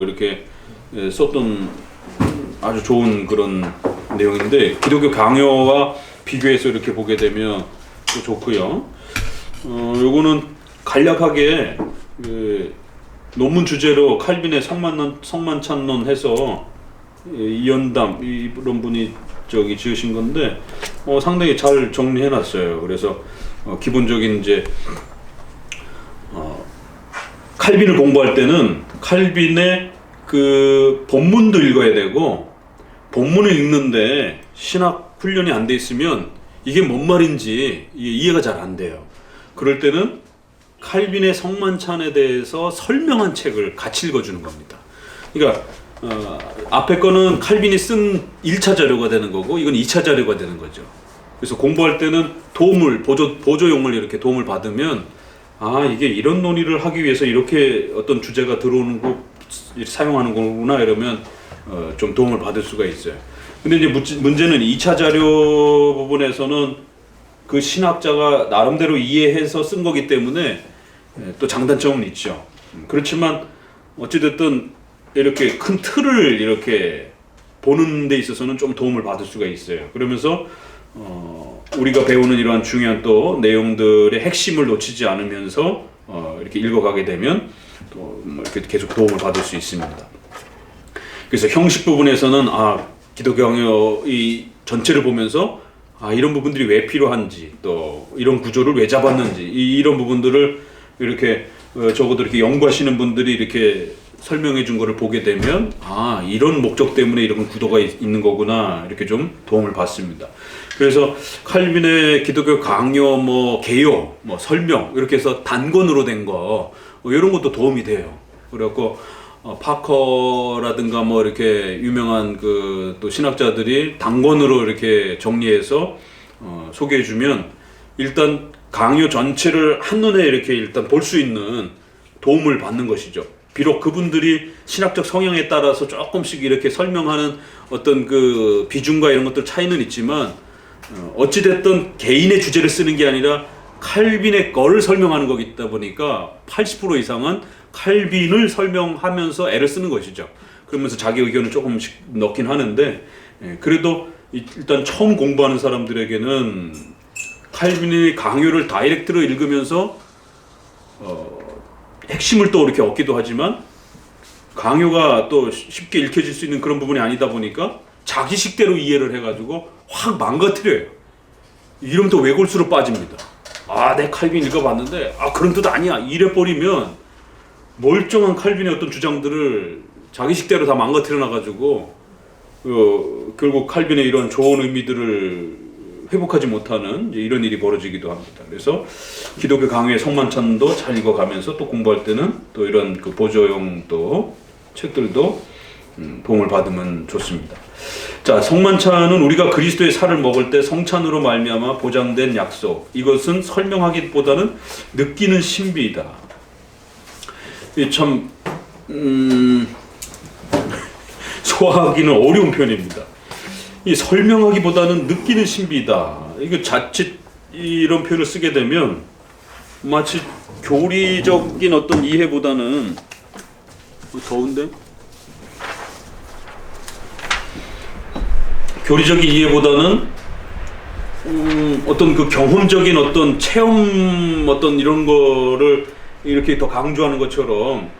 이렇게 썼던 아주 좋은 그런 내용인데, 기독교 강요와 비교해서 이렇게 보게 되면 또 좋고요. 요거는 간략하게 논문 주제로 칼빈의 성만찬론 해서 이연담 이런 분이 지으신 건데 상당히 잘 정리해 놨어요. 그래서 기본적인 이제 칼빈을 공부할 때는 칼빈의 그 본문도 읽어야 되고, 본문을 읽는데 신학 훈련이 안 돼 있으면 이게 뭔 말인지 이해가 잘 안 돼요. 그럴 때는 칼빈의 성만찬에 대해서 설명한 책을 같이 읽어주는 겁니다. 그러니까 앞에 거는 칼빈이 쓴 1차 자료가 되는 거고, 이건 2차 자료가 되는 거죠. 그래서 공부할 때는 보조용을 이렇게 도움을 받으면, 이게 이런 논의를 하기 위해서 이렇게 어떤 주제가 들어오는 거 사용하는 거구나, 이러면 좀 도움을 받을 수가 있어요. 근데 이제 문제는 2차 자료 부분에서는 그 신학자가 나름대로 이해해서 쓴 거기 때문에 또 장단점은 있죠. 그렇지만 어찌됐든 이렇게 큰 틀을 이렇게 보는 데 있어서는 좀 도움을 받을 수가 있어요. 그러면서 우리가 배우는 이러한 중요한 또 내용들의 핵심을 놓치지 않으면서 이렇게 읽어가게 되면 또 이렇게 계속 도움을 받을 수 있습니다. 그래서 형식 부분에서는 기독교 강요 이 전체를 보면서 이런 부분들이 왜 필요한지, 또 이런 구조를 왜 잡았는지, 이런 부분들을 이렇게 적어도 이렇게 연구하시는 분들이 이렇게 설명해 준 거를 보게 되면 이런 목적 때문에 이런 구도가 있는 거구나, 이렇게 좀 도움을 받습니다. 그래서 칼빈의 기독교 강요, 개요, 설명, 이렇게 해서 단권으로 된 거 이런 것도 도움이 돼요. 그래갖고 파커라든가 이렇게 유명한 또 신학자들이 단권으로 이렇게 정리해서 소개해주면 일단 강요 전체를 한눈에 이렇게 일단 볼 수 있는 도움을 받는 것이죠. 비록 그분들이 신학적 성향에 따라서 조금씩 이렇게 설명하는 어떤 그 비중과 이런 것들 차이는 있지만, 어찌됐든 개인의 주제를 쓰는 게 아니라 칼빈의 거를 설명하는 거기다 보니까 80% 이상은 칼빈을 설명하면서 애를 쓰는 것이죠. 그러면서 자기 의견을 조금씩 넣긴 하는데, 그래도 일단 처음 공부하는 사람들에게는 칼빈의 강요를 다이렉트로 읽으면서 핵심을 또 이렇게 얻기도 하지만, 강요가 또 쉽게 읽혀질 수 있는 그런 부분이 아니다 보니까 자기식대로 이해를 해가지고 확 망가뜨려요. 이러면 또 외골수로 빠집니다. 내 칼빈 읽어봤는데 그런 뜻 아니야, 이래버리면 멀쩡한 칼빈의 어떤 주장들을 자기식대로 다 망가뜨려 놔가지고 결국 칼빈의 이런 좋은 의미들을 회복하지 못하는 이런 일이 벌어지기도 합니다. 그래서 기독교 강요의 성만찬도 잘 읽어가면서 또 공부할 때는 또 이런 그 보조용 또 책들도 도움을 받으면 좋습니다. 자, 성만찬은 우리가 그리스도의 살을 먹을 때 성찬으로 말미암아 보장된 약속, 이것은 설명하기보다는 느끼는 신비이다. 참 소화하기는 어려운 표현입니다. 이 설명하기보다는 느끼는 신비이다. 이거 자칫 이런 표현을 쓰게 되면 마치 교리적인 어떤 이해보다는 더운데? 교리적인 이해보다는 어떤 그 경험적인 어떤 체험 어떤 이런 거를 이렇게 더 강조하는 것처럼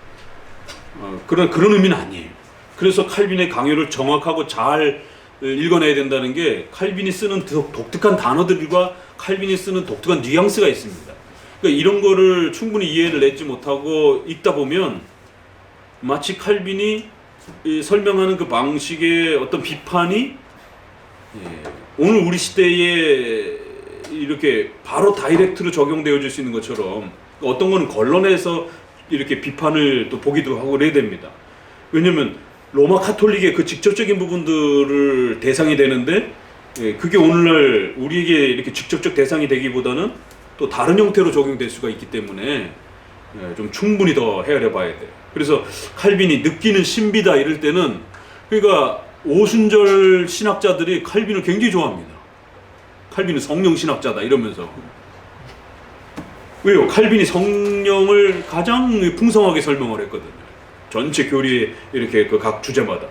그런 의미는 아니에요. 그래서 칼빈의 강요를 정확하고 잘 읽어내야 된다는 게, 칼빈이 쓰는 독특한 단어들과 칼빈이 쓰는 독특한 뉘앙스가 있습니다. 그러니까 이런 거를 충분히 이해를 내지 못하고 읽다 보면 마치 칼빈이 설명하는 그 방식의 어떤 비판이 오늘 우리 시대에 이렇게 바로 다이렉트로 적용되어질 수 있는 것처럼, 어떤 거는 걸러내서 이렇게 비판을 또 보기도 하고 그래야 됩니다. 왜냐면 로마 카톨릭의 그 직접적인 부분들을 대상이 되는데, 그게 오늘날 우리에게 이렇게 직접적 대상이 되기보다는 또 다른 형태로 적용될 수가 있기 때문에 좀 충분히 더 헤아려 봐야 돼요. 그래서 칼빈이 느끼는 신비다 이럴 때는, 그러니까 오순절 신학자들이 칼빈을 굉장히 좋아합니다. 칼빈은 성령 신학자다 이러면서. 왜요? 칼빈이 성령을 가장 풍성하게 설명을 했거든요. 전체 교리에 이렇게 그 각 주제마다.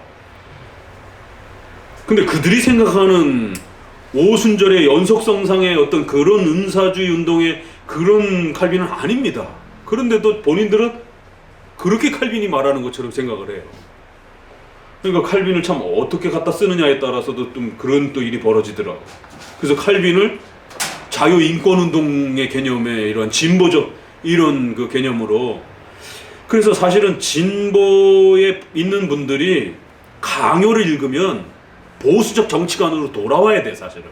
근데 그들이 생각하는 오순절의 연속성상의 어떤 그런 은사주의 운동의 그런 칼빈은 아닙니다. 그런데도 본인들은 그렇게 칼빈이 말하는 것처럼 생각을 해요. 그러니까 칼빈을 참 어떻게 갖다 쓰느냐에 따라서도 좀 그런 또 일이 벌어지더라고. 그래서 칼빈을 자유인권운동의 개념의 이런 진보적 이런 그 개념으로, 그래서 사실은 진보에 있는 분들이 강요를 읽으면 보수적 정치관으로 돌아와야 돼, 사실은.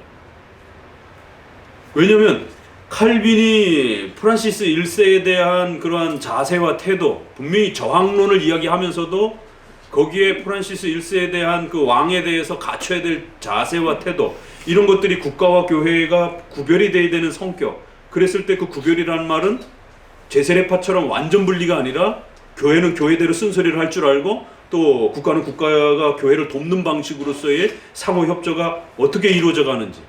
왜냐면 칼빈이 프란시스 1세에 대한 그러한 자세와 태도, 분명히 저항론을 이야기하면서도 거기에 프란시스 1세에 대한 그 왕에 대해서 갖춰야 될 자세와 태도, 이런 것들이 국가와 교회가 구별이 돼야 되는 성격. 그랬을 때 그 구별이라는 말은 제세례파처럼 완전 분리가 아니라 교회는 교회대로 쓴소리를 할 줄 알고 또 국가는 국가가 교회를 돕는 방식으로서의 상호 협조가 어떻게 이루어져 가는지,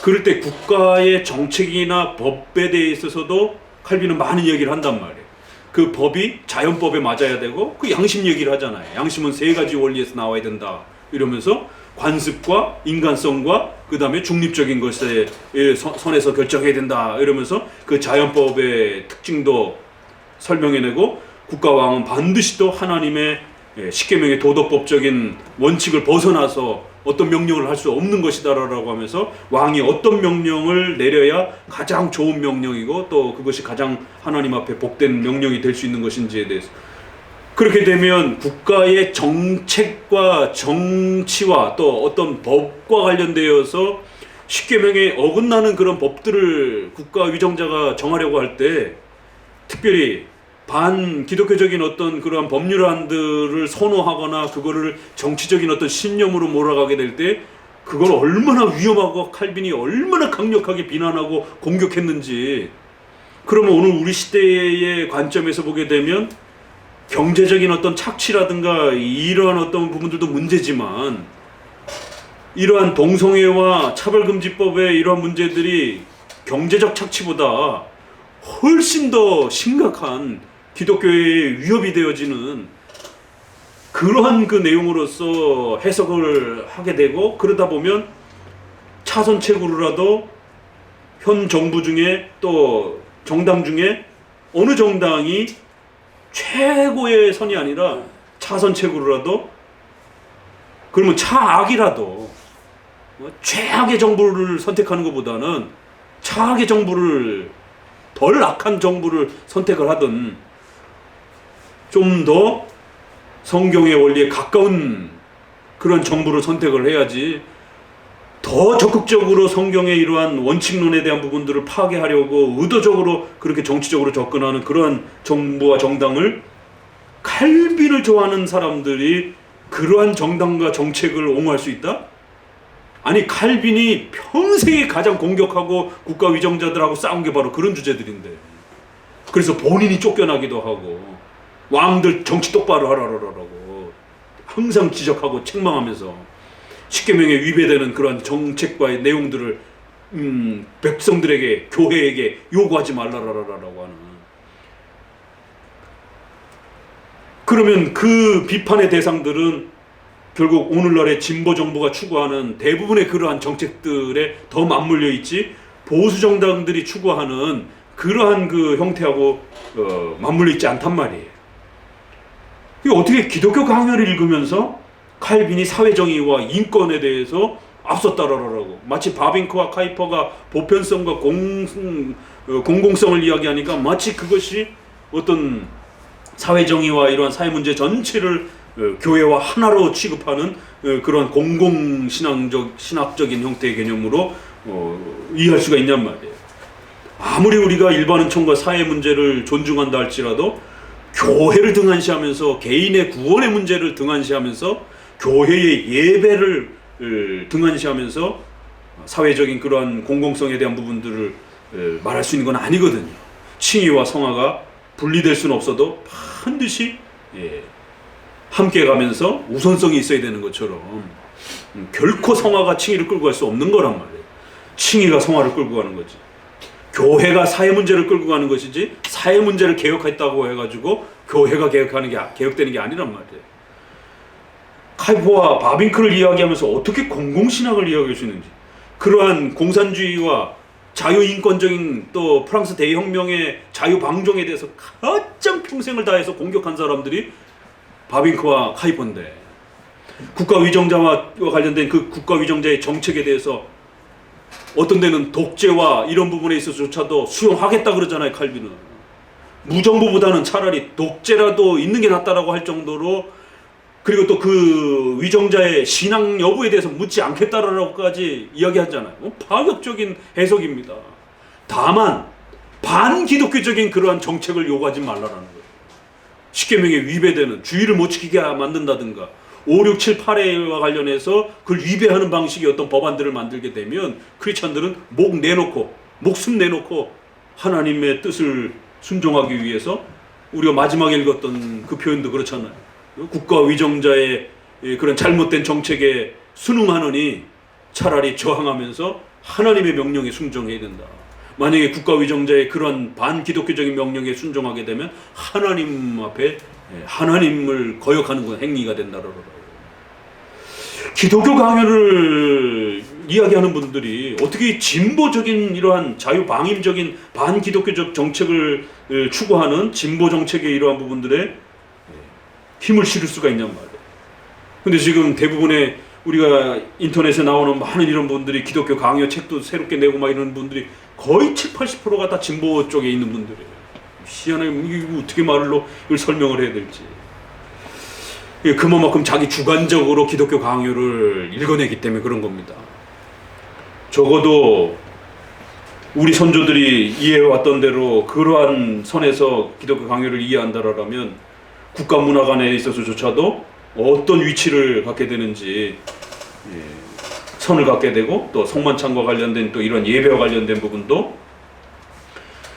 그럴 때 국가의 정책이나 법에 대해 있어서도 칼빈은 많은 얘기를 한단 말이에요. 그 법이 자연법에 맞아야 되고, 그 양심 얘기를 하잖아요. 양심은 세 가지 원리에서 나와야 된다 이러면서 관습과 인간성과 그 다음에 중립적인 것에 선에서 결정해야 된다 이러면서 그 자연법의 특징도 설명해내고, 국가왕은 반드시 또 하나님의 십계명의 도덕법적인 원칙을 벗어나서 어떤 명령을 할 수 없는 것이다라고 하면서 왕이 어떤 명령을 내려야 가장 좋은 명령이고 또 그것이 가장 하나님 앞에 복된 명령이 될 수 있는 것인지에 대해서, 그렇게 되면 국가의 정책과 정치와 또 어떤 법과 관련되어서 십계명에 어긋나는 그런 법들을 국가 위정자가 정하려고 할 때, 특별히 반기독교적인 어떤 그러한 법률안들을 선호하거나 그거를 정치적인 어떤 신념으로 몰아가게 될 때 그걸 얼마나 위험하고 칼빈이 얼마나 강력하게 비난하고 공격했는지. 그러면 오늘 우리 시대의 관점에서 보게 되면 경제적인 어떤 착취라든가 이러한 어떤 부분들도 문제지만, 이러한 동성애와 차별금지법의 이러한 문제들이 경제적 착취보다 훨씬 더 심각한 기독교의 위협이 되어지는 그러한 그 내용으로서 해석을 하게 되고, 그러다 보면 차선책으로라도 현 정부 중에 또 정당 중에 어느 정당이 최고의 선이 아니라 차선책으로라도, 그러면 차악이라도 최악의 정부를 선택하는 것보다는 차악의 정부를, 덜 악한 정부를 선택을 하든 좀 더 성경의 원리에 가까운 그런 정부를 선택을 해야지, 더 적극적으로 성경의 이러한 원칙론에 대한 부분들을 파괴하려고 의도적으로 그렇게 정치적으로 접근하는 그러한 정부와 정당을, 칼빈을 좋아하는 사람들이 그러한 정당과 정책을 옹호할 수 있다? 아니, 칼빈이 평생에 가장 공격하고 국가 위정자들하고 싸운 게 바로 그런 주제들인데, 그래서 본인이 쫓겨나기도 하고 왕들 정치 똑바로 하라고 항상 지적하고 책망하면서 십계명에 위배되는 그런 정책과의 내용들을 백성들에게, 교회에게 요구하지 말라라고 하는. 그러면 그 비판의 대상들은 결국 오늘날의 진보 정부가 추구하는 대부분의 그러한 정책들에 더 맞물려 있지, 보수 정당들이 추구하는 그러한 그 형태하고 맞물려 있지 않단 말이에요. 이게 어떻게 기독교 강연을 읽으면서 칼빈이 사회정의와 인권에 대해서 앞섰다라고, 마치 바빙크와 카이퍼가 보편성과 공공성을 이야기하니까 마치 그것이 어떤 사회정의와 이러한 사회문제 전체를 교회와 하나로 취급하는 그런 신학적인 형태의 개념으로 이해할 수가 있냔 말이에요. 아무리 우리가 일반 은총과 사회 문제를 존중한다 할지라도 교회를 등한시하면서, 개인의 구원의 문제를 등한시하면서, 교회의 예배를 등한시하면서 사회적인 그러한 공공성에 대한 부분들을 말할 수 있는 건 아니거든요. 칭의와 성화가 분리될 수는 없어도 반드시 함께 가면서 우선성이 있어야 되는 것처럼, 결코 성화가 칭의를 끌고 갈 수 없는 거란 말이에요. 칭의가 성화를 끌고 가는 거지. 교회가 사회 문제를 끌고 가는 것이지, 사회 문제를 개혁했다고 해가지고 교회가 개혁되는 게 아니란 말이에요. 칼비와 바빙크를 이야기하면서 어떻게 공공신학을 이야기할 수 있는지, 그러한 공산주의와 자유인권적인 또 프랑스 대혁명의 자유방종에 대해서 가장 평생을 다해서 공격한 사람들이 바빙크와 카이퍼인데, 국가위정자와 관련된 그 국가위정자의 정책에 대해서 어떤 데는 독재와 이런 부분에 있어서조차도 수용하겠다 그러잖아요. 칼빈은 무정부보다는 차라리 독재라도 있는 게 낫다라고 할 정도로, 그리고 또 그 위정자의 신앙 여부에 대해서 묻지 않겠다라고까지 이야기하잖아요. 파격적인 해석입니다. 다만 반기독교적인 그러한 정책을 요구하지 말라라는 거예요. 십계명에 위배되는, 주의를 못 지키게 만든다든가 5, 6, 7, 8회와 관련해서 그걸 위배하는 방식의 어떤 법안들을 만들게 되면 크리스찬들은 목숨 내놓고 하나님의 뜻을 순종하기 위해서, 우리가 마지막에 읽었던 그 표현도 그렇잖아요. 국가 위정자의 그런 잘못된 정책에 순응하느니 차라리 저항하면서 하나님의 명령에 순종해야 된다. 만약에 국가 위정자의 그런 반기독교적인 명령에 순종하게 되면 하나님 앞에 하나님을 거역하는 건 행위가 된다라고. 기독교 강요를 이야기하는 분들이 어떻게 진보적인 이러한 자유방임적인 반기독교적 정책을 추구하는 진보 정책의 이러한 부분들에 힘을 실을 수가 있냔 말이에요. 근데 지금 대부분의 우리가 인터넷에 나오는 많은 이런 분들이 기독교 강요 책도 새롭게 내고 막 이런 분들이 거의 7, 80%가 다 진보 쪽에 있는 분들이에요. 희한하게 이거 어떻게 말로 이걸 설명을 해야 될지. 그만큼 자기 주관적으로 기독교 강요를 읽어내기 때문에 그런 겁니다. 적어도 우리 선조들이 이해해왔던 대로 그러한 선에서 기독교 강요를 이해한다라면 국가문화관에 있어서조차도 어떤 위치를 갖게 되는지 선을 갖게 되고, 또 성만찬과 관련된 또 이런 예배와 관련된 부분도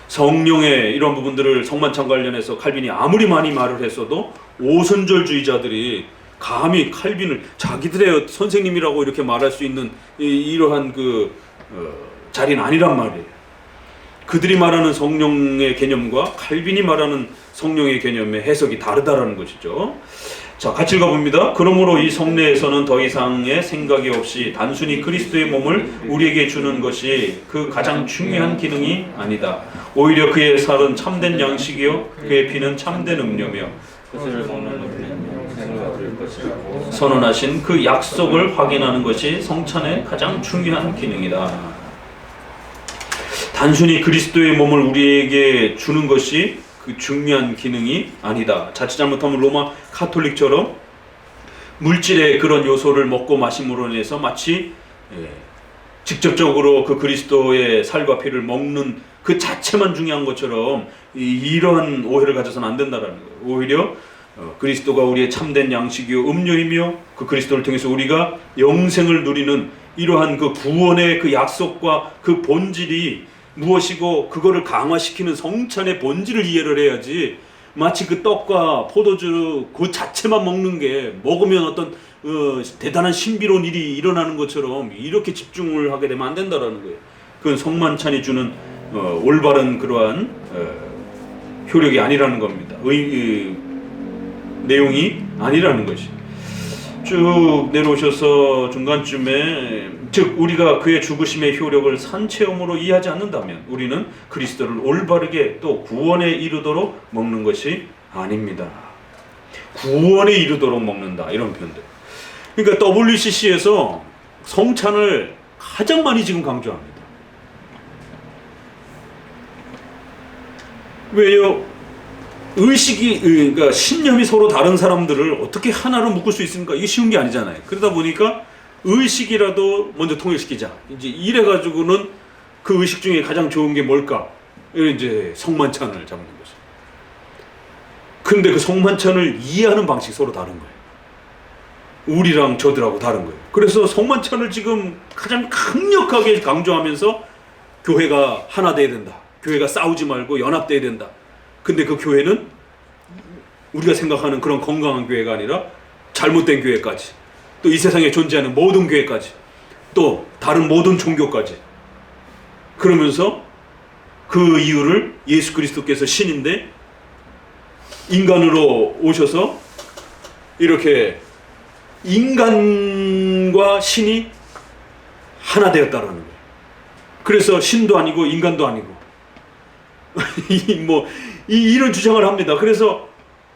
성령의 이런 부분들을 성만찬 관련해서 칼빈이 아무리 많이 말을 했어도 오선절주의자들이 감히 칼빈을 자기들의 선생님이라고 이렇게 말할 수 있는 이러한 자리는 아니란 말이에요. 그들이 말하는 성령의 개념과 칼빈이 말하는 성령의 개념의 해석이 다르다라는 것이죠. 자, 같이 읽어봅니다. 그러므로 이 성례에서는 더 이상의 생각이 없이 단순히 그리스도의 몸을 우리에게 주는 것이 그 가장 중요한 기능이 아니다. 오히려 그의 살은 참된 양식이요 그의 피는 참된 음료며 그것을 먹는 우리는 생을 얻을 것이라고 선언하신 그 약속을 확인하는 것이 성찬의 가장 중요한 기능이다. 단순히 그리스도의 몸을 우리에게 주는 것이 그 중요한 기능이 아니다. 자칫 잘못하면 로마 카톨릭처럼 물질의 그런 요소를 먹고 마심으로 인해서 마치 직접적으로 그 그리스도의 살과 피를 먹는 그 자체만 중요한 것처럼 이러한 오해를 가져서는 안 된다라는 거예요. 오히려 그리스도가 우리의 참된 양식이요 음료이며 그 그리스도를 통해서 우리가 영생을 누리는 이러한 그 구원의 그 약속과 그 본질이 무엇이고 그거를 강화시키는 성찬의 본질을 이해를 해야지, 마치 그 떡과 포도주 그 자체만 먹는 게 먹으면 어떤 대단한 신비로운 일이 일어나는 것처럼 이렇게 집중을 하게 되면 안 된다라는 거예요. 그건 성만찬이 주는 올바른 그러한 효력이 아니라는 겁니다. 내용이 아니라는 것이. 쭉 내려오셔서 중간쯤에, 즉 우리가 그의 죽으심의 효력을 산체험으로 이해하지 않는다면 우리는 그리스도를 올바르게 또 구원에 이르도록 먹는 것이 아닙니다. 구원에 이르도록 먹는다, 이런 표현들. 그러니까 WCC에서 성찬을 가장 많이 지금 강조합니다. 왜요? 그러니까 신념이 서로 다른 사람들을 어떻게 하나로 묶을 수 있습니까? 이게 쉬운 게 아니잖아요. 그러다 보니까 의식이라도 먼저 통일시키자. 이제 이래가지고는 그 의식 중에 가장 좋은 게 뭘까? 이제 성만찬을 잡는 거죠. 근데 그 성만찬을 이해하는 방식이 서로 다른 거예요. 우리랑 저들하고 다른 거예요. 그래서 성만찬을 지금 가장 강력하게 강조하면서 교회가 하나 돼야 된다. 교회가 싸우지 말고 연합돼야 된다. 근데 그 교회는 우리가 생각하는 그런 건강한 교회가 아니라 잘못된 교회까지, 또 이 세상에 존재하는 모든 교회까지, 또 다른 모든 종교까지, 그러면서 그 이유를 예수 그리스도께서 신인데 인간으로 오셔서 이렇게 인간과 신이 하나 되었다라는 거예요. 그래서 신도 아니고 인간도 아니고 이런 주장을 합니다. 그래서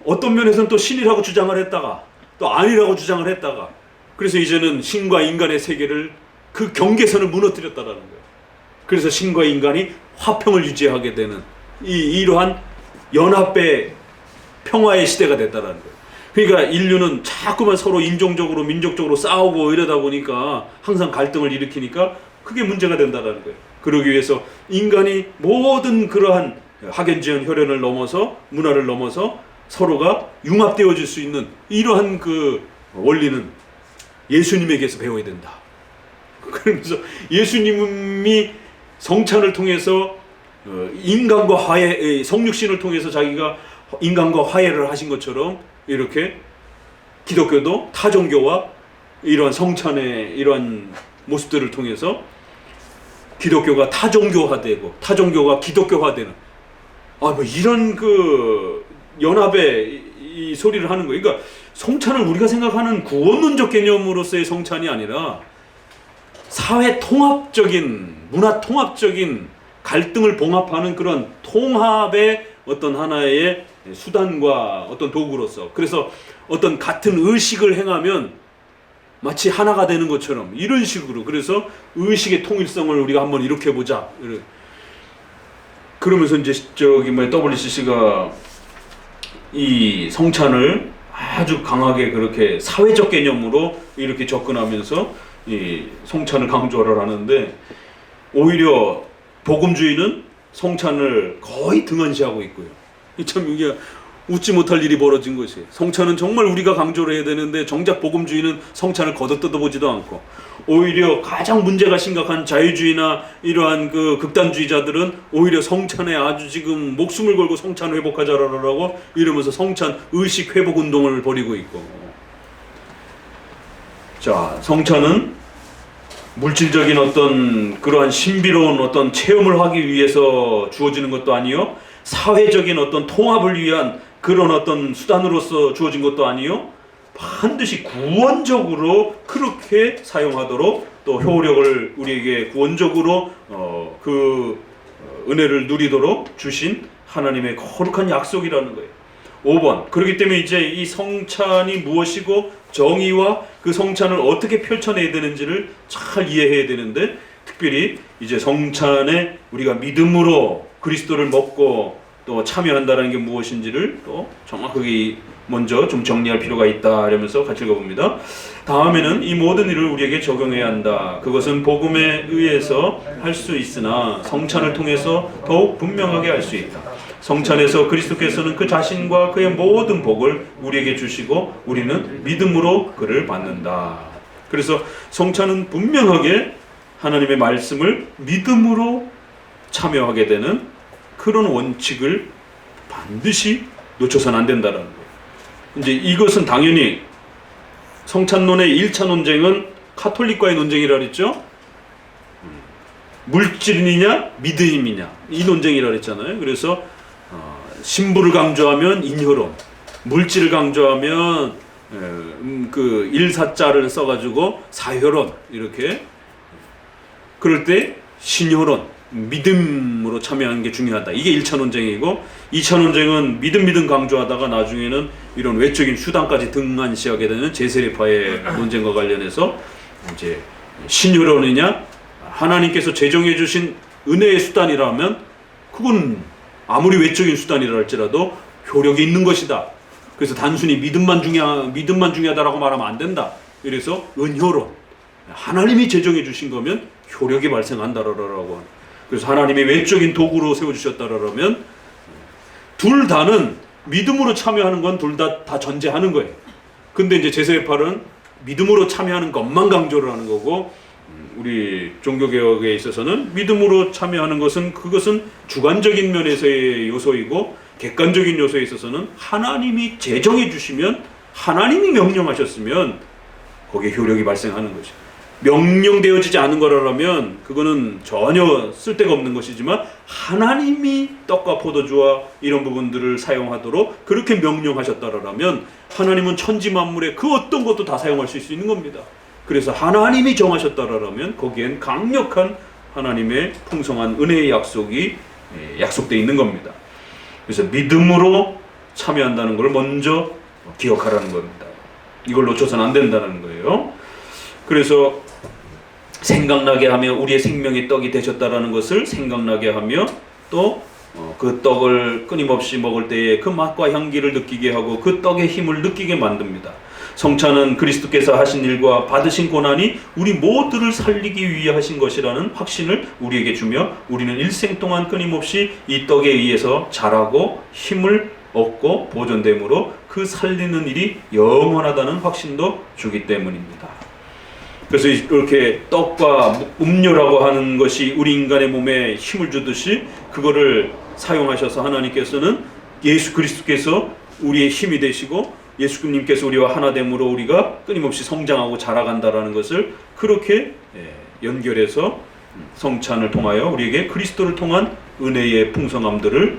어떤 면에서는 또 신이라고 주장을 했다가 또 아니라고 주장을 했다가, 그래서 이제는 신과 인간의 세계를 그 경계선을 무너뜨렸다라는 거예요. 그래서 신과 인간이 화평을 유지하게 되는 이러한 연합의 평화의 시대가 됐다라는 거예요. 그러니까 인류는 자꾸만 서로 인종적으로 민족적으로 싸우고 이러다 보니까 항상 갈등을 일으키니까 그게 문제가 된다라는 거예요. 그러기 위해서 인간이 모든 그러한 학연지연 혈연을 넘어서 문화를 넘어서 서로가 융합되어질 수 있는 이러한 그 원리는 예수님에게서 배워야 된다. 그러면서 예수님이 성찬을 통해서 인간과 화해, 성육신을 통해서 자기가 인간과 화해를 하신 것처럼 이렇게 기독교도 타종교와 이러한 성찬의 이러한 모습들을 통해서 기독교가 타종교화되고 타종교가 기독교화되는 이런 그 연합의 이 소리를 하는 거예요. 그러니까 성찬을 우리가 생각하는 구원론적 개념으로서의 성찬이 아니라 사회 통합적인, 문화 통합적인 갈등을 봉합하는 그런 통합의 어떤 하나의 수단과 어떤 도구로서, 그래서 어떤 같은 의식을 행하면 마치 하나가 되는 것처럼 이런 식으로, 그래서 의식의 통일성을 우리가 한번 이렇게 보자. 그러면서 이제 WCC가 이 성찬을 아주 강하게 그렇게 사회적 개념으로 이렇게 접근하면서 이 성찬을 강조를 하는데, 오히려 복음주의는 성찬을 거의 등한시하고 있고요. 참 이게 웃지 못할 일이 벌어진 것이에요. 성찬은 정말 우리가 강조를 해야 되는데 정작 복음주의는 성찬을 거둬뜯어보지도 않고, 오히려 가장 문제가 심각한 자유주의나 이러한 그 극단주의자들은 오히려 성찬에 아주 지금 목숨을 걸고 성찬 회복하자라고 이러면서 성찬 의식 회복 운동을 벌이고 있고. 자, 성찬은 물질적인 어떤 그러한 신비로운 어떤 체험을 하기 위해서 주어지는 것도 아니요, 사회적인 어떤 통합을 위한 그런 어떤 수단으로서 주어진 것도 아니요, 반드시 구원적으로 그렇게 사용하도록 또 효력을 우리에게 구원적으로 은혜를 누리도록 주신 하나님의 거룩한 약속이라는 거예요. 5번. 그렇기 때문에 이제 이 성찬이 무엇이고 정의와 그 성찬을 어떻게 펼쳐내야 되는지를 잘 이해해야 되는데, 특별히 이제 성찬에 우리가 믿음으로 그리스도를 먹고 또 참여한다는 게 무엇인지를 또 정확하게 먼저 좀 정리할 필요가 있다 이러면서 같이 읽어봅니다. 다음에는 이 모든 일을 우리에게 적용해야 한다. 그것은 복음에 의해서 할 수 있으나 성찬을 통해서 더욱 분명하게 할 수 있다. 성찬에서 그리스도께서는 그 자신과 그의 모든 복을 우리에게 주시고 우리는 믿음으로 그를 받는다. 그래서 성찬은 분명하게 하나님의 말씀을 믿음으로 참여하게 되는 그런 원칙을 반드시 놓쳐서는 안 된다는 거예요. 이제 이것은 당연히 성찬론의 1차 논쟁은 카톨릭과의 논쟁이라 그랬죠. 물질이냐 믿음이냐 이 논쟁이라 그랬잖아요. 그래서 신부를 강조하면 인효론, 물질을 강조하면 그 일사자를 써가지고 사효론, 이렇게 그럴 때 신효론, 믿음으로 참여하는 게 중요하다. 이게 1차 논쟁이고, 2차 논쟁은 믿음 강조하다가 나중에는 이런 외적인 수단까지 등한시하게 되는 제세례파의 논쟁과 관련해서 이제 신효론이냐 하나님께서 제정해 주신 은혜의 수단이라면 그건 아무리 외적인 수단이라 할지라도 효력이 있는 것이다. 그래서 단순히 믿음만 중요하다라고 말하면 안 된다. 그래서 은효론, 하나님이 제정해 주신 거면 효력이 발생한다라고. 그래서 하나님의 외적인 도구로 세워주셨다라면 둘 다는 믿음으로 참여하는 건 둘 다 전제하는 거예요. 근데 이제 제세례파는 믿음으로 참여하는 것만 강조를 하는 거고, 우리 종교개혁에 있어서는 믿음으로 참여하는 것은 그것은 주관적인 면에서의 요소이고, 객관적인 요소에 있어서는 하나님이 제정해 주시면, 하나님이 명령하셨으면 거기에 효력이 발생하는 거죠. 명령되어지지 않은 거라면 그거는 전혀 쓸데가 없는 것이지만, 하나님이 떡과 포도주와 이런 부분들을 사용하도록 그렇게 명령하셨다라면 하나님은 천지 만물에 그 어떤 것도 다 사용하실 수 있는 겁니다. 그래서 하나님이 정하셨다라면 거기엔 강력한 하나님의 풍성한 은혜의 약속이 약속되어 있는 겁니다. 그래서 믿음으로 참여한다는 걸 먼저 기억하라는 겁니다. 이걸 놓쳐서는 안 된다는 거예요. 그래서 생각나게 하며 우리의 생명의 떡이 되셨다라는 것을 생각나게 하며, 또 그 떡을 끊임없이 먹을 때에 그 맛과 향기를 느끼게 하고 그 떡의 힘을 느끼게 만듭니다. 성찬은 그리스도께서 하신 일과 받으신 고난이 우리 모두를 살리기 위해 하신 것이라는 확신을 우리에게 주며, 우리는 일생 동안 끊임없이 이 떡에 의해서 자라고 힘을 얻고 보존됨으로 그 살리는 일이 영원하다는 확신도 주기 때문입니다. 그래서 이렇게 떡과 음료라고 하는 것이 우리 인간의 몸에 힘을 주듯이, 그거를 사용하셔서 하나님께서는 예수 그리스도께서 우리의 힘이 되시고 예수님께서 우리와 하나됨으로 우리가 끊임없이 성장하고 자라간다라는 것을 그렇게 연결해서 성찬을 통하여 우리에게 그리스도를 통한 은혜의 풍성함들을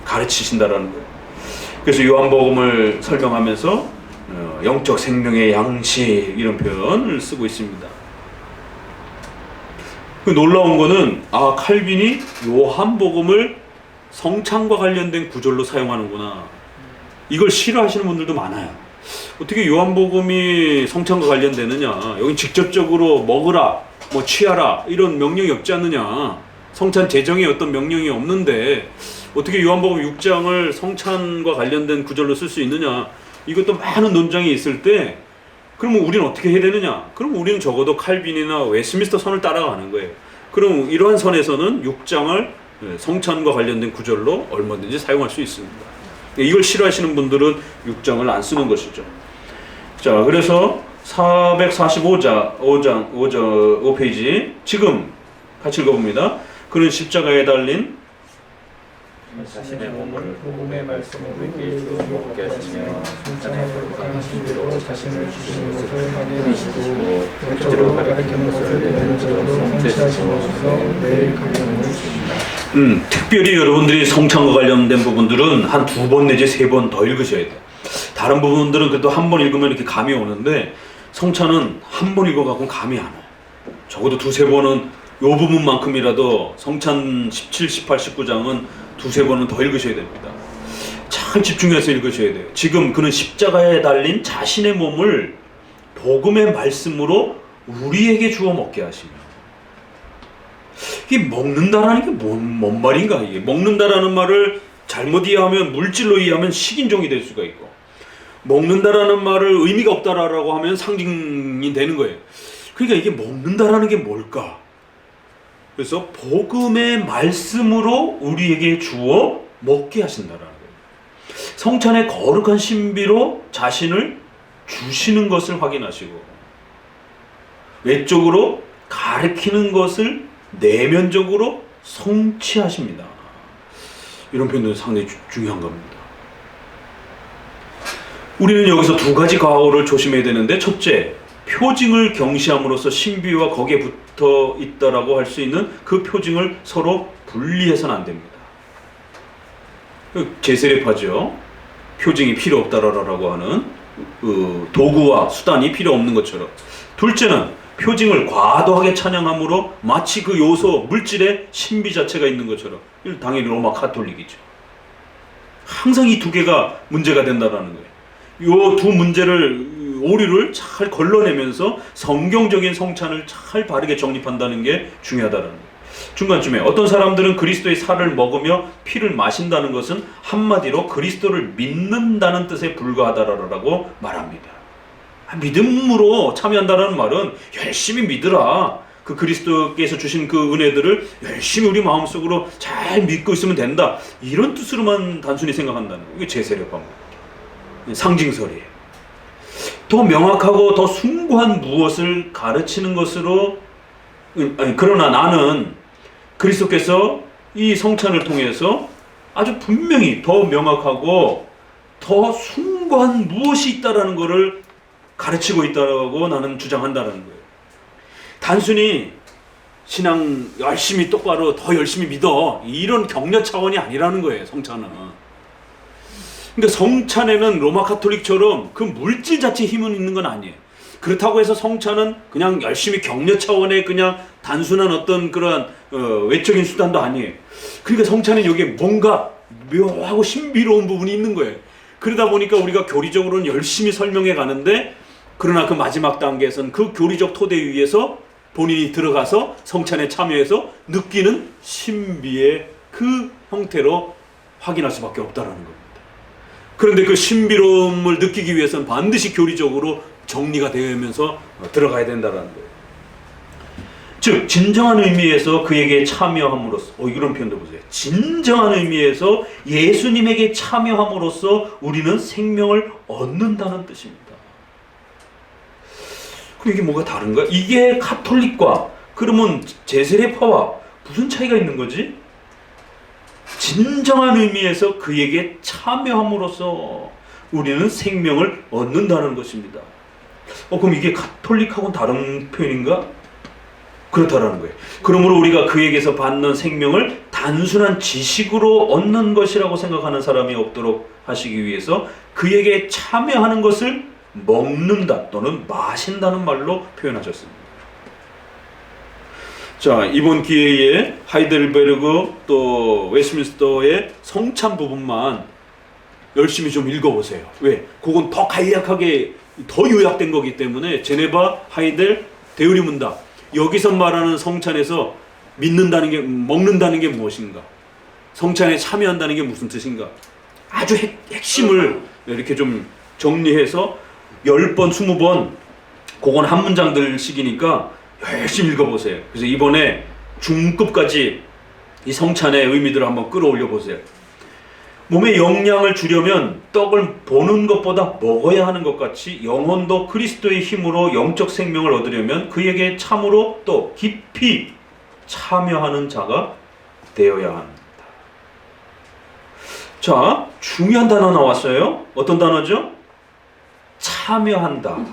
가르치신다라는 거예요. 그래서 요한복음을 설명하면서 영적 생명의 양식 이런 표현을 쓰고 있습니다. 그 놀라운 거는 칼빈이 요한복음을 성찬과 관련된 구절로 사용하는구나, 이걸 싫어하시는 분들도 많아요. 어떻게 요한복음이 성찬과 관련되느냐, 여기 직접적으로 먹으라, 뭐 취하라 이런 명령이 없지 않느냐, 성찬 제정에 어떤 명령이 없는데 어떻게 요한복음 6장을 성찬과 관련된 구절로 쓸 수 있느냐, 이것도 많은 논쟁이 있을 때, 그러면 우리는 어떻게 해야 되느냐? 그럼 우리는 적어도 칼빈이나 웨스민스터 선을 따라가는 거예요. 그럼 이러한 선에서는 6장을 성찬과 관련된 구절로 얼마든지 사용할 수 있습니다. 이걸 싫어하시는 분들은 6장을 안 쓰는 것이죠. 자, 그래서 5페이지 지금 같이 읽어봅니다. 그는 십자가에 달린 자신의 몸을 복음의 말씀으로 이렇게 먹게 하시며 성찬의 거룩한 신비로 자신을 주시는 것을 확인하시고 겉으로 가리키는 것을 내면적으로 성취하시면서 매일 강령을 주십니다. 특별히 여러분들이 성찬과 관련된 부분들은 한 2번 내지 3번 더 읽으셔야 돼요. 다른 부분들은 그래도 한 번 읽으면 이렇게 감이 오는데, 성찬은 한 번 읽어갖고 감이 안 와요. 적어도 2-3번은 요 부분만큼이라도 성찬 17, 18, 19장은 2-3번은 더 읽으셔야 됩니다. 잘 집중해서 읽으셔야 돼요. 지금 그는 십자가에 달린 자신의 몸을 복음의 말씀으로 우리에게 주어 먹게 하시며, 이게 먹는다라는 게 뭔 말인가? 이게 먹는다라는 말을 잘못 이해하면, 물질로 이해하면 식인종이 될 수가 있고, 먹는다라는 말을 의미가 없다라고 하면 상징이 되는 거예요. 그러니까 이게 먹는다라는 게 뭘까? 그래서 복음의 말씀으로 우리에게 주어 먹게 하신다라는 거예요. 성찬의 거룩한 신비로 자신을 주시는 것을 확인하시고, 외적으로 가르치는 것을 내면적으로 성취하십니다. 이런 표현도 상당히 중요한 겁니다. 우리는 여기서 2가지 가오를 조심해야 되는데, 첫째, 표징을 경시함으로써 신비와 거기에 붙어 있다라고 할 수 있는 그 표징을 서로 분리해서는 안 됩니다. 제세례파죠. 표징이 필요 없다라고 하는 도구와 수단이 필요 없는 것처럼. 둘째는 표징을 과도하게 찬양함으로 마치 그 요소, 물질의 신비 자체가 있는 것처럼. 당연히 로마 카톨릭이죠. 항상 이 2개가 문제가 된다라는 거예요. 요 2 문제를, 오류를 잘 걸러내면서 성경적인 성찬을 잘 바르게 정립한다는 게 중요하다는 거예요. 중간쯤에 어떤 사람들은 그리스도의 살을 먹으며 피를 마신다는 것은 한마디로 그리스도를 믿는다는 뜻에 불과하다라고 말합니다. 믿음으로 참여한다는 말은 열심히 믿으라, 그 그리스도께서 주신 그 은혜들을 열심히 우리 마음속으로 잘 믿고 있으면 된다, 이런 뜻으로만 단순히 생각한다는 거예요. 이게 제세례파입니다. 상징설이에요. 더 명확하고 더 숭고한 무엇을 가르치는 것으로, 그러나 나는 그리스도께서 이 성찬을 통해서 아주 분명히 더 명확하고 더 숭고한 무엇이 있다라는 것을 가르치고 있다고 나는 주장한다는 거예요. 단순히 신앙 열심히 똑바로 더 열심히 믿어 이런 격려 차원이 아니라는 거예요. 성찬은. 그러니까 성찬에는 로마 카톨릭처럼 그 물질 자체에 힘은 있는 건 아니에요. 그렇다고 해서 성찬은 그냥 열심히 격려 차원의 그냥 단순한 어떤 그런 외적인 수단도 아니에요. 그러니까 성찬은 여기에 뭔가 묘하고 신비로운 부분이 있는 거예요. 그러다 보니까 우리가 교리적으로는 열심히 설명해 가는데, 그러나 그 마지막 단계에서는 그 교리적 토대 위에서 본인이 들어가서 성찬에 참여해서 느끼는 신비의 그 형태로 확인할 수밖에 없다라는 겁니다. 그런데 그 신비로움을 느끼기 위해서는 반드시 교리적으로 정리가 되면서 들어가야 된다는 거예요. 즉 진정한 의미에서 그에게 참여함으로써, 이런 표현도 보세요. 진정한 의미에서 예수님에게 참여함으로써 우리는 생명을 얻는다는 뜻입니다. 그럼 이게 뭐가 다른가? 이게 카톨릭과 그러면 제세례파와 무슨 차이가 있는 거지? 진정한 의미에서 그에게 참여함으로써 우리는 생명을 얻는다는 것입니다. 그럼 이게 카톨릭하고는 다른 표현인가? 그렇다라는 거예요. 그러므로 우리가 그에게서 받는 생명을 단순한 지식으로 얻는 것이라고 생각하는 사람이 없도록 하시기 위해서 그에게 참여하는 것을 먹는다 또는 마신다는 말로 표현하셨습니다. 자, 이번 기회에 하이델베르그 또 웨스트민스터의 성찬 부분만 열심히 좀 읽어보세요. 왜? 그건 더 간략하게 더 요약된 거기 때문에 제네바, 하이델, 데우리 문답, 여기서 말하는 성찬에서 믿는다는 게, 먹는다는 게 무엇인가, 성찬에 참여한다는 게 무슨 뜻인가, 아주 핵심을 이렇게 좀 정리해서 10번, 20번, 그건 한 문장들씩이니까 열심히 읽어보세요. 그래서 이번에 중급까지 이 성찬의 의미들을 한번 끌어올려 보세요. 몸에 영양을 주려면 떡을 보는 것보다 먹어야 하는 것 같이 영혼도 그리스도의 힘으로 영적 생명을 얻으려면 그에게 참으로 또 깊이 참여하는 자가 되어야 합니다. 자, 중요한 단어 나왔어요. 어떤 단어죠? 참여한다.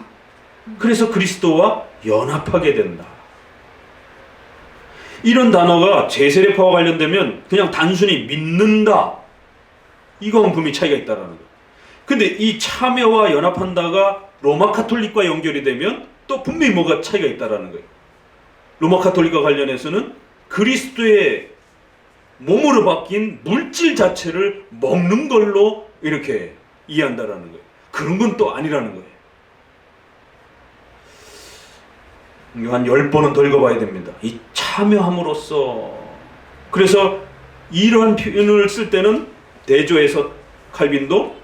그래서 그리스도와 연합하게 된다. 이런 단어가 제세례파와 관련되면 그냥 단순히 믿는다, 이거는 분명히 차이가 있다는 거예요. 근데 이 참여와 연합한다가 로마 카톨릭과 연결이 되면 또 분명히 뭐가 차이가 있다는 거예요. 로마 카톨릭과 관련해서는 그리스도의 몸으로 바뀐 물질 자체를 먹는 걸로 이렇게 이해한다는 거예요. 그런 건 또 아니라는 거예요. 한 10번은 더 읽어봐야 됩니다. 이 참여함으로써. 그래서 이런 표현을 쓸 때는 대조에서 칼빈도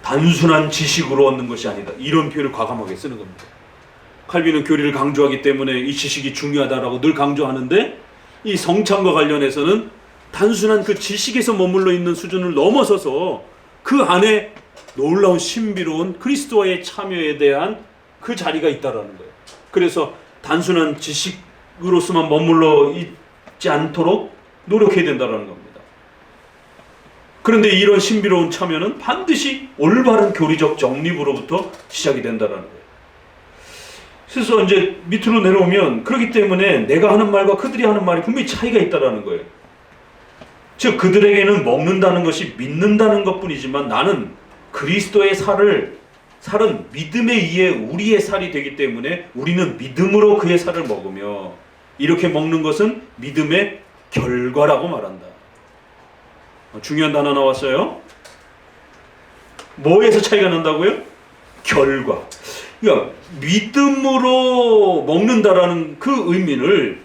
단순한 지식으로 얻는 것이 아니다, 이런 표현을 과감하게 쓰는 겁니다. 칼빈은 교리를 강조하기 때문에 이 지식이 중요하다라고 늘 강조하는데, 이 성찬과 관련해서는 단순한 그 지식에서 머물러 있는 수준을 넘어서서 그 안에 놀라운 신비로운 그리스도와의 참여에 대한 그 자리가 있다라는 거예요. 그래서 단순한 지식으로서만 머물러 있지 않도록 노력해야 된다는 겁니다. 그런데 이런 신비로운 참여는 반드시 올바른 교리적 정립으로부터 시작이 된다는 거예요. 그래서 이제 밑으로 내려오면, 그렇기 때문에 내가 하는 말과 그들이 하는 말이 분명히 차이가 있다는 거예요. 즉 그들에게는 먹는다는 것이 믿는다는 것뿐이지만, 나는 그리스도의 살은 믿음에 의해 우리의 살이 되기 때문에 우리는 믿음으로 그의 살을 먹으며, 이렇게 먹는 것은 믿음의 결과라고 말한다. 중요한 단어 나왔어요. 뭐에서 차이가 난다고요? 결과. 그러니까 믿음으로 먹는다라는 그 의미를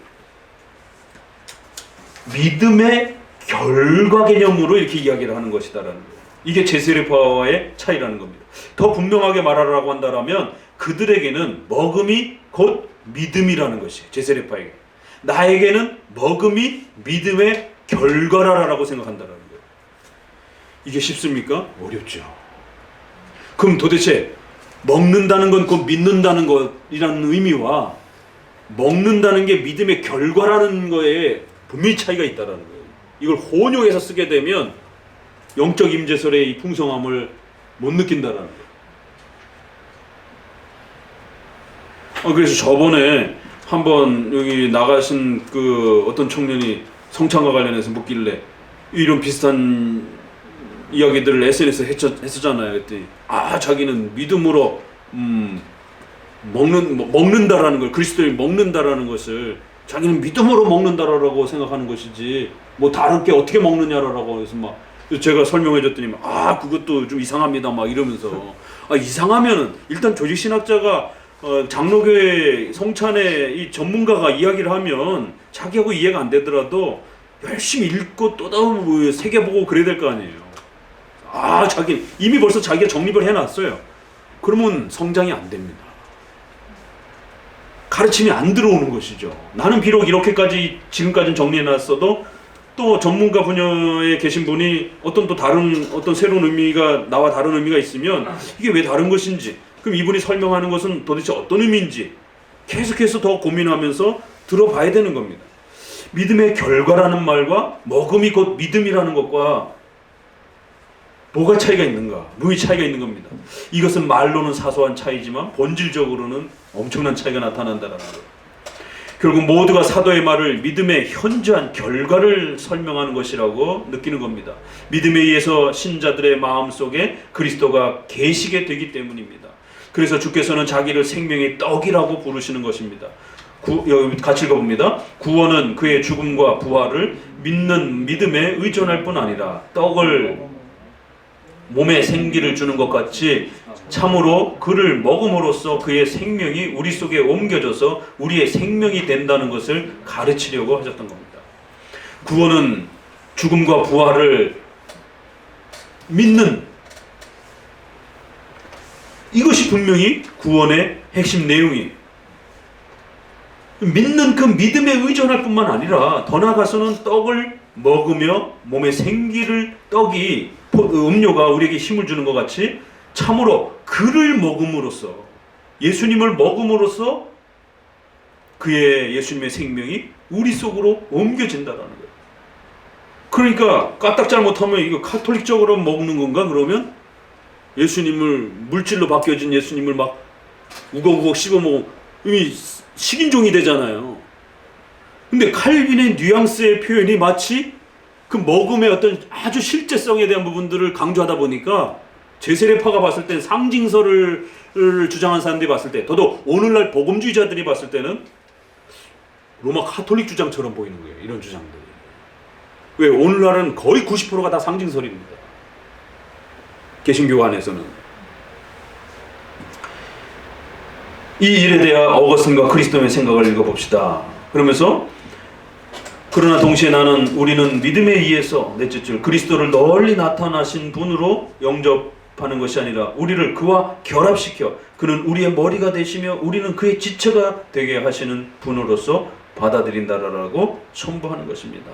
믿음의 결과 개념으로 이렇게 이야기를 하는 것이다라는 거예요. 이게 제세례파와의 차이라는 겁니다. 더 분명하게 말하라고 한다면 그들에게는 먹음이 곧 믿음이라는 것이에요. 제세례파에게. 나에게는 먹음이 믿음의 결과라고 생각한다는 거예요. 이게 쉽습니까? 어렵죠. 그럼 도대체 먹는다는 건 곧 믿는다는 것이라는 의미와 먹는다는 게 믿음의 결과라는 거에 분명히 차이가 있다는 거예요. 이걸 혼용해서 쓰게 되면 영적 임재설의 이 풍성함을 못 느낀다는 거예요. 그래서 저번에 한번 여기 나가신 그 어떤 청년이 성찬과 관련해서 묻길래 이런 비슷한 이야기들을 SNS에 했었잖아요. 그랬더니 자기는 믿음으로 먹는다라는 걸, 그리스도를 먹는다라는 것을 자기는 믿음으로 먹는다라고 생각하는 것이지 뭐 다른 게 어떻게 먹느냐라고 해서 막 제가 설명해 줬더니 그것도 좀 이상합니다 막 이러면서 이상하면은 일단 조직신학자가 장로교회 성찬에 이 전문가가 이야기를 하면 자기하고 이해가 안 되더라도 열심히 읽고 또 새겨보고 그래야 될 거 아니에요. 자기 이미 벌써 자기가 정립을 해놨어요. 그러면 성장이 안 됩니다. 가르침이 안 들어오는 것이죠. 나는 비록 이렇게까지 지금까지는 정리해놨어도 또 전문가 분야에 계신 분이 어떤 또 다른 어떤 새로운 의미가 나와 다른 의미가 있으면 이게 왜 다른 것인지, 그럼 이분이 설명하는 것은 도대체 어떤 의미인지 계속해서 더 고민하면서 들어봐야 되는 겁니다. 믿음의 결과라는 말과 먹음이 곧 믿음이라는 것과 뭐가 차이가 있는가? 뭐의 차이가 있는 겁니다. 이것은 말로는 사소한 차이지만 본질적으로는 엄청난 차이가 나타난다는 거예요. 결국 모두가 사도의 말을 믿음의 현저한 결과를 설명하는 것이라고 느끼는 겁니다. 믿음에 의해서 신자들의 마음속에 그리스도가 계시게 되기 때문입니다. 그래서 주께서는 자기를 생명의 떡이라고 부르시는 것입니다. 여기 같이 읽어봅니다. 구원은 그의 죽음과 부활을 믿는 믿음에 의존할 뿐 아니라 떡을 몸에 생기를 주는 것 같이 참으로 그를 먹음으로써 그의 생명이 우리 속에 옮겨져서 우리의 생명이 된다는 것을 가르치려고 하셨던 겁니다. 구원은 죽음과 부활을 믿는, 이것이 분명히 구원의 핵심 내용이에요. 믿는 그 믿음에 의존할 뿐만 아니라 더 나아가서는 떡을 먹으며 몸에 생기를, 떡이 음료가 우리에게 힘을 주는 것 같이 참으로 그를 먹음으로써, 예수님을 먹음으로써 그의 예수님의 생명이 우리 속으로 옮겨진다라는 거예요. 그러니까 까딱 잘못하면 이거 카톨릭적으로 먹는 건가? 그러면 예수님을, 물질로 바뀌어진 예수님을 막 우걱우걱 씹어 먹으면 이미 식인종이 되잖아요. 근데 칼빈의 뉘앙스의 표현이 마치 그 먹음의 어떤 아주 실제성에 대한 부분들을 강조하다 보니까 제세례파가 봤을 땐 상징설을 주장한 사람들이 봤을 때, 더더욱 오늘날 복음주의자들이 봤을 때는 로마 카톨릭 주장처럼 보이는 거예요. 이런 주장들이. 왜? 오늘날은 거의 90%가 다 상징설입니다. 개신교 안에서는. 이 일에 대해 어거스틴과 크리스토의 생각을 읽어봅시다. 그러면서 그러나 동시에 우리는 믿음에 의해서 넷째 줄 그리스도를 널리 나타나신 분으로 영접하는 것이 아니라 우리를 그와 결합시켜 그는 우리의 머리가 되시며 우리는 그의 지체가 되게 하시는 분으로서 받아들인다라고 첨부하는 것입니다.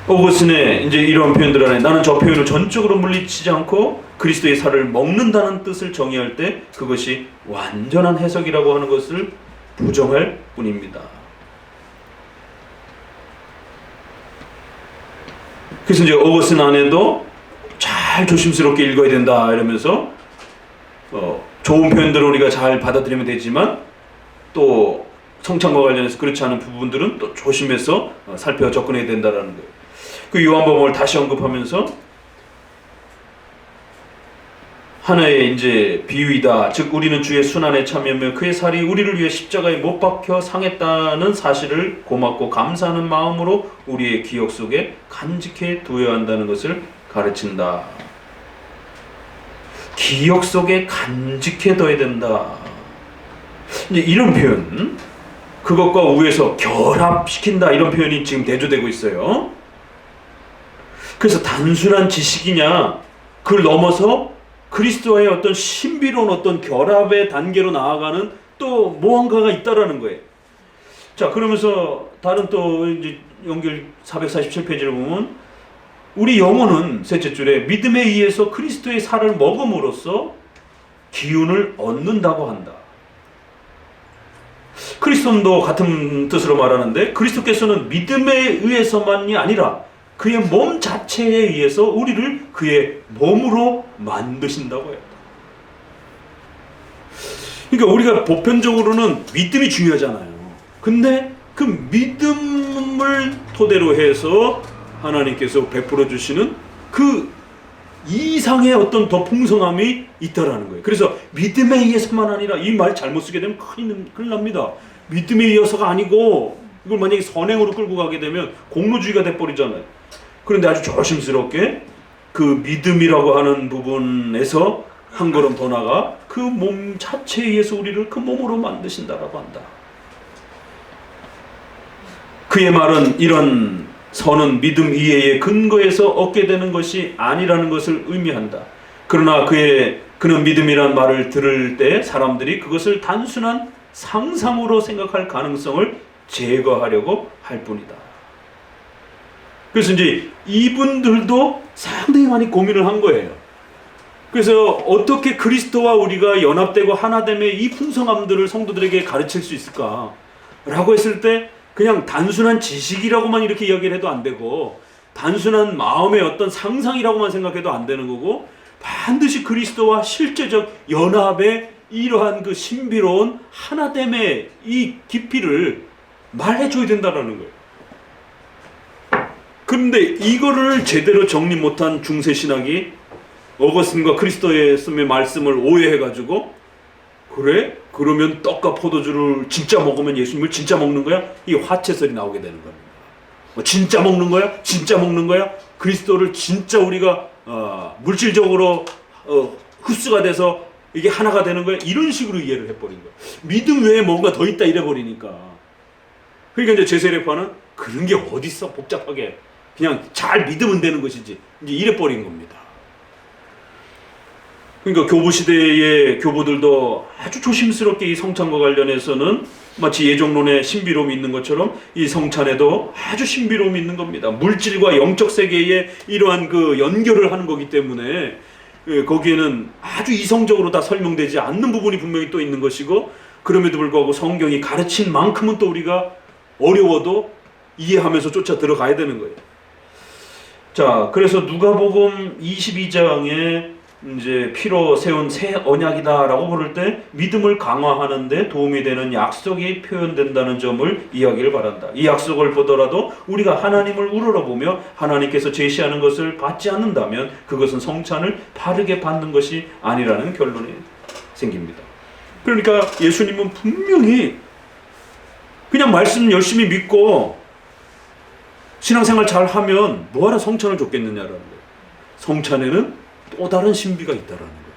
오거스틴의 이제 이런 표현들 안에 나는 저 표현을 전적으로 물리치지 않고 그리스도의 살을 먹는다는 뜻을 정의할 때 그것이 완전한 해석이라고 하는 것을 부정할 뿐입니다. 그래서 이제 오거스틴 안에도 잘 조심스럽게 읽어야 된다 이러면서 좋은 표현들을 우리가 잘 받아들이면 되지만 또 성찬과 관련해서 그렇지 않은 부분들은 또 조심해서 살펴 접근해야 된다라는 거예요. 그 요한복음을 다시 언급하면서 하나의 이제 비유이다. 즉 우리는 주의 순환에 참여하며 그의 살이 우리를 위해 십자가에 못 박혀 상했다는 사실을 고맙고 감사하는 마음으로 우리의 기억 속에 간직해 두어야 한다는 것을 가르친다. 기억 속에 간직해 둬야 된다. 이제 이런 표현, 그것과 우에서 결합시킨다 이런 표현이 지금 대조되고 있어요. 그래서 단순한 지식이냐, 그걸 넘어서 그리스도와의 어떤 신비로운 어떤 결합의 단계로 나아가는 또 무언가가 있다라는 거예요. 자, 그러면서 다른 또 이제 연결 447페이지를 보면 우리 영혼은 셋째 줄에 믿음에 의해서 그리스도의 살을 먹음으로써 기운을 얻는다고 한다. 그리스도도 같은 뜻으로 말하는데 그리스도께서는 믿음에 의해서만이 아니라 그의 몸 자체에 의해서 우리를 그의 몸으로 만드신다고 했다. 그러니까 우리가 보편적으로는 믿음이 중요하잖아요. 근데 그 믿음을 토대로 해서 하나님께서 베풀어 주시는 그 이상의 어떤 더 풍성함이 있다라는 거예요. 그래서 믿음에 의해서만 아니라, 이 말 잘못 쓰게 되면 큰일 납니다. 믿음에 의해서가 아니고 이걸 만약에 선행으로 끌고 가게 되면 공로주의가 돼버리잖아요. 그런데 아주 조심스럽게 그 믿음이라고 하는 부분에서 한 걸음 더 나가 그 몸 자체에 의해서 우리를 그 몸으로 만드신다라고 한다. 그의 말은 이런 선은 믿음 이외의 근거에서 얻게 되는 것이 아니라는 것을 의미한다. 그러나 그는 믿음이란 말을 들을 때 사람들이 그것을 단순한 상상으로 생각할 가능성을 제거하려고 할 뿐이다. 그래서 이제 이분들도 상당히 많이 고민을 한 거예요. 그래서 어떻게 그리스도와 우리가 연합되고 하나됨의 이 풍성함들을 성도들에게 가르칠 수 있을까? 라고 했을 때 그냥 단순한 지식이라고만 이렇게 이야기를 해도 안 되고, 단순한 마음의 어떤 상상이라고만 생각해도 안 되는 거고, 반드시 그리스도와 실제적 연합의 이러한 그 신비로운 하나됨의 이 깊이를 말해줘야 된다는 거예요. 그런데 이거를 제대로 정리 못한 중세신학이 어거스틴과 크리스토의 말씀을 오해해가지고, 그래? 그러면 떡과 포도주를 진짜 먹으면 예수님을 진짜 먹는 거야? 이 화채설이 나오게 되는 겁니다. 진짜 먹는 거야? 진짜 먹는 거야? 그리스도를 진짜 우리가 물질적으로 흡수가 돼서 이게 하나가 되는 거야? 이런 식으로 이해를 해버린 거야. 믿음 외에 뭔가 더 있다 이래버리니까. 그러니까 이제 제세례파는 그런 게 어딨어 복잡하게, 그냥 잘 믿으면 되는 것이지, 이제 이래버린 겁니다. 그러니까 교부 시대의 교부들도 아주 조심스럽게 이 성찬과 관련해서는 마치 예정론의 신비로움이 있는 것처럼 이 성찬에도 아주 신비로움이 있는 겁니다. 물질과 영적 세계에 이러한 그 연결을 하는 거기 때문에 거기에는 아주 이성적으로 다 설명되지 않는 부분이 분명히 또 있는 것이고, 그럼에도 불구하고 성경이 가르친 만큼은 또 우리가 어려워도 이해하면서 쫓아 들어가야 되는 거예요. 자, 그래서 누가복음 22장에 이제 피로 세운 새 언약이다라고 부를 때 믿음을 강화하는데 도움이 되는 약속이 표현된다는 점을 이해하기를 바란다. 이 약속을 보더라도 우리가 하나님을 우러러보며 하나님께서 제시하는 것을 받지 않는다면 그것은 성찬을 바르게 받는 것이 아니라는 결론이 생깁니다. 그러니까 예수님은 분명히 그냥 말씀 열심히 믿고 신앙생활 잘 하면 뭐하러 성찬을 줬겠느냐라는 거예요. 성찬에는 또 다른 신비가 있다라는 거예요.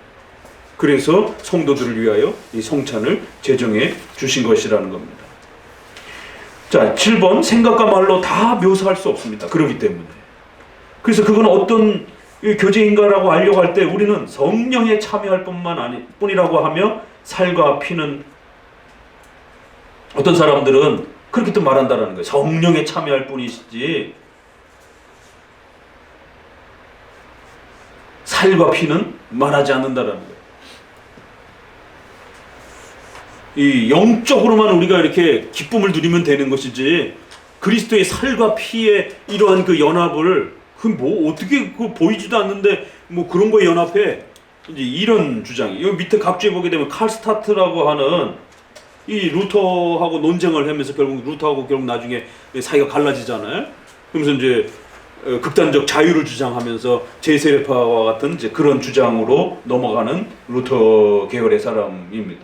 그래서 성도들을 위하여 이 성찬을 제정해 주신 것이라는 겁니다. 자, 7번 생각과 말로 다 묘사할 수 없습니다. 그렇기 때문에. 그래서 그건 어떤 교제인가라고 알려고 할 때 우리는 성령에 참여할 뿐이라고 하며 살과 피는, 어떤 사람들은 그렇게 또 말한다라는 거예요. 성령에 참여할 뿐이지 살과 피는 말하지 않는다라는 거예요. 이 영적으로만 우리가 이렇게 기쁨을 누리면 되는 것이지, 그리스도의 살과 피의 이러한 그 연합을 뭐 어떻게 보이지도 않는데 뭐 그런 거에 연합해? 이제 이런 주장이. 여기 밑에 각주에 보게 되면 칼스타트라고 하는 이 루터하고 논쟁을 하면서 결국 루터하고 결국 나중에 사이가 갈라지잖아요. 그러면서 이제 극단적 자유를 주장하면서 제세례파와 같은 이제 그런 주장으로 넘어가는 루터 계열의 사람입니다.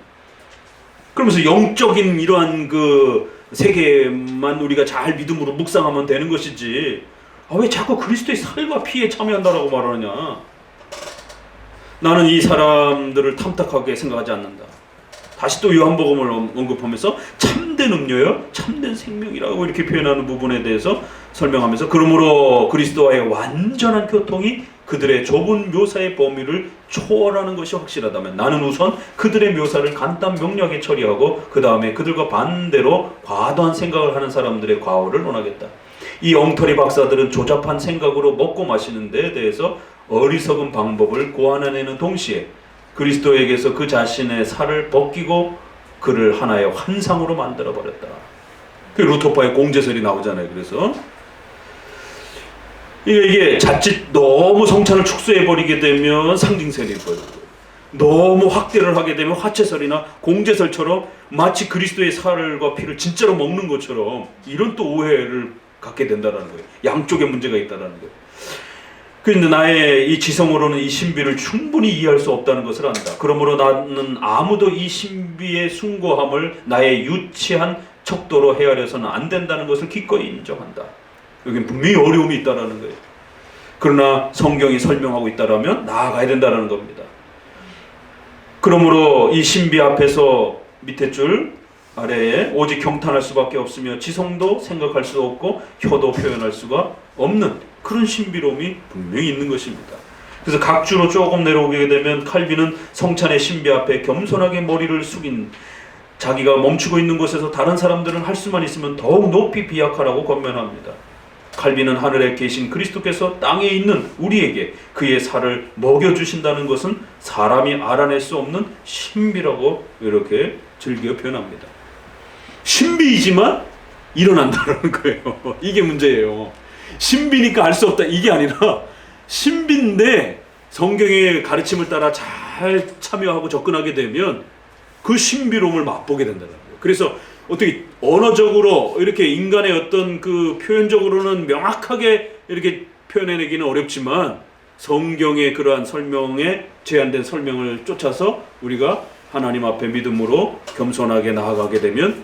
그러면서 영적인 이러한 그 세계만 우리가 잘 믿음으로 묵상하면 되는 것이지, 왜 자꾸 그리스도의 살과 피에 참여한다라고 말하느냐. 나는 이 사람들을 탐탁하게 생각하지 않는다. 다시 또 요한복음을 언급하면서 참된 음료요, 참된 생명이라고 이렇게 표현하는 부분에 대해서 설명하면서, 그러므로 그리스도와의 완전한 교통이 그들의 좁은 묘사의 범위를 초월하는 것이 확실하다면 나는 우선 그들의 묘사를 간단 명료하게 처리하고 그 다음에 그들과 반대로 과도한 생각을 하는 사람들의 과오를 논하겠다. 이 엉터리 박사들은 조잡한 생각으로 먹고 마시는 데에 대해서 어리석은 방법을 고안해내는 동시에 그리스도에게서 그 자신의 살을 벗기고 그를 하나의 환상으로 만들어버렸다. 그 루터파의 공제설이 나오잖아요. 그래서 이게 자칫 너무 성찬을 축소해버리게 되면 상징성이 버리고, 너무 확대를 하게 되면 화채살이나 공제살처럼 마치 그리스도의 살과 피를 진짜로 먹는 것처럼 이런 또 오해를 갖게 된다는 거예요. 양쪽에 문제가 있다는 거예요. 그런데 나의 이 지성으로는 이 신비를 충분히 이해할 수 없다는 것을 안다. 그러므로 나는 아무도 이 신비의 숭고함을 나의 유치한 척도로 헤아려서는 안 된다는 것을 기꺼이 인정한다. 여기는 분명히 어려움이 있다는 거예요. 그러나 성경이 설명하고 있다면 나아가야 된다는 겁니다. 그러므로 이 신비 앞에서 밑에 줄 아래에 오직 경탄할 수밖에 없으며 지성도 생각할 수 없고 혀도 표현할 수가 없는 그런 신비로움이 분명히 있는 것입니다. 그래서 각 주로 조금 내려오게 되면 칼빈은 성찬의 신비 앞에 겸손하게 머리를 숙인 자기가 멈추고 있는 곳에서 다른 사람들은 할 수만 있으면 더욱 높이 비약하라고 권면합니다. 칼빈은 하늘에 계신 그리스도께서 땅에 있는 우리에게 그의 살을 먹여주신다는 것은 사람이 알아낼 수 없는 신비라고 이렇게 즐겨 표현합니다. 신비이지만 일어난다는 거예요. 이게 문제예요. 신비니까 알 수 없다 이게 아니라 신비인데 성경의 가르침을 따라 잘 참여하고 접근하게 되면 그 신비로움을 맛보게 된다는 거예요. 그래서 어떻게 언어적으로 이렇게 인간의 어떤 그 표현적으로는 명확하게 이렇게 표현해내기는 어렵지만 성경의 그러한 설명에 제한된 설명을 쫓아서 우리가 하나님 앞에 믿음으로 겸손하게 나아가게 되면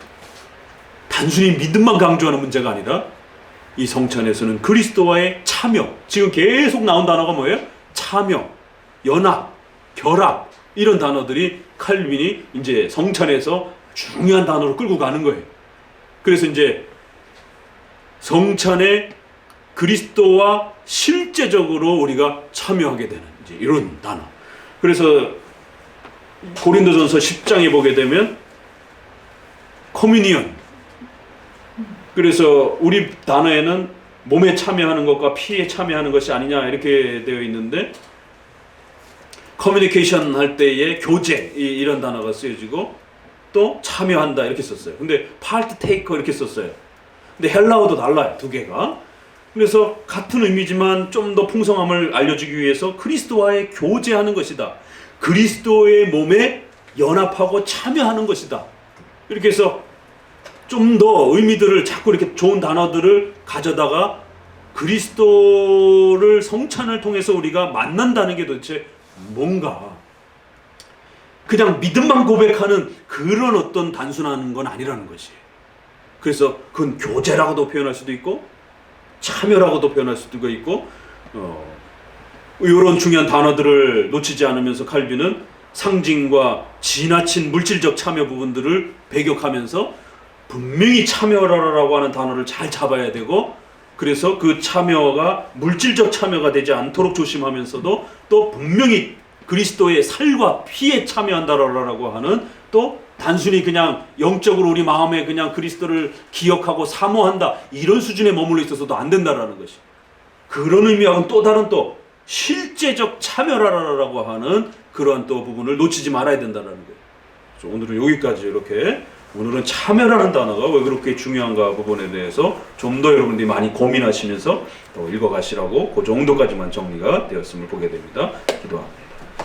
단순히 믿음만 강조하는 문제가 아니라 이 성찬에서는 그리스도와의 참여, 지금 계속 나온 단어가 뭐예요? 참여, 연합, 결합 이런 단어들이 칼빈이 이제 성찬에서 중요한 단어로 끌고 가는 거예요. 그래서 이제 성찬에 그리스도와 실제적으로 우리가 참여하게 되는 이제 이런 단어. 그래서 고린도전서 10장에 보게 되면 커뮤니언. 그래서 우리 단어에는 몸에 참여하는 것과 피에 참여하는 것이 아니냐 이렇게 되어 있는데 커뮤니케이션 할 때의 교제 이런 단어가 쓰여지고 또 참여한다 이렇게 썼어요. 근데 part taker 이렇게 썼어요. 근데 헬라어도 달라요. 두 개가. 그래서 같은 의미지만 좀 더 풍성함을 알려주기 위해서 그리스도와의 교제하는 것이다. 그리스도의 몸에 연합하고 참여하는 것이다. 이렇게 해서 좀 더 의미들을 자꾸 이렇게 좋은 단어들을 가져다가 그리스도를 성찬을 통해서 우리가 만난다는 게 도대체 뭔가 그냥 믿음만 고백하는 그런 어떤 단순한 건 아니라는 것이. 그래서 그건 교제라고도 표현할 수도 있고 참여라고도 표현할 수도 있고 이런 중요한 단어들을 놓치지 않으면서 칼빈은 상징과 지나친 물질적 참여 부분들을 배격하면서 분명히 참여라고 하는 단어를 잘 잡아야 되고 그래서 그 참여가 물질적 참여가 되지 않도록 조심하면서도 또 분명히 그리스도의 살과 피에 참여한다라고 하는 또 단순히 그냥 영적으로 우리 마음에 그냥 그리스도를 기억하고 사모한다 이런 수준에 머물러 있어서도 안 된다라는 것이 그런 의미하고는 또 다른 또 실제적 참여라고 하는 그러한 또 부분을 놓치지 말아야 된다는 거예요. 오늘은 여기까지 이렇게 오늘은 참여라는 단어가 왜 그렇게 중요한가 부분에 대해서 좀 더 여러분들이 많이 고민하시면서 또 읽어가시라고 그 정도까지만 정리가 되었음을 보게 됩니다. 기도합니다.